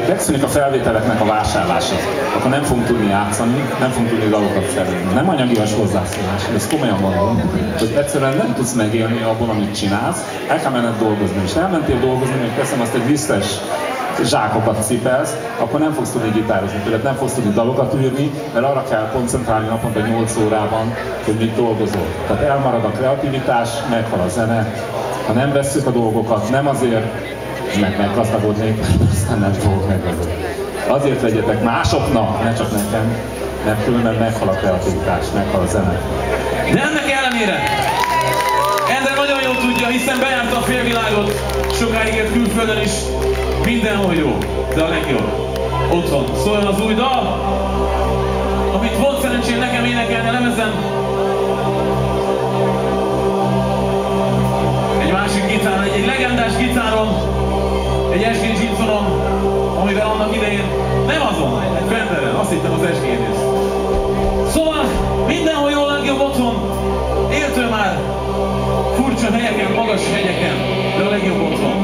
Megszűnik a felvételeknek a vásárlása, akkor nem fogunk tudni játszani, nem fogunk tudni dalokat felvenni. Nem anyagias hozzászólás, ezt komolyan mondom, hogy egyszerűen nem tudsz megélni abból, amit csinálsz, el kell menned dolgozni, és elmentél dolgozni, hogy teszem azt egy visszes zsákokat cipelsz, akkor nem fogsz tudni gitározni, tehát nem fogsz tudni dalokat űrni, mert arra kell koncentrálni naponta 8 órában, hogy mit dolgozol. Tehát elmarad a kreativitás, meghal a zene, ha nem vesszük a dolgokat, nem azért, mert meggazdagodnék, aztán nem fogok meggazdagodni. Azért legyetek másoknak, ne csak nekem, mert különben meghal a kreativitás, meghal a zene. De ennek ellenére Endre nagyon jól tudja, hiszen bejárta a félvilágot, sokáig élt külföldön is, mindenhol jó, de a legjobb otthon. Szóljon az új dal, amit volt szerencsém nekem énekelni a lemezen. Egy másik gitáron, egy legendás gitáron, egy SG Gibsonon, amivel annak idején, nem azon, egy Fenderen, azt hittem az SG-nél. Szóval mindenhol jó, legjobb otthon, éltől már furcsa helyeken, magas hegyeken, de a legjobb otthon.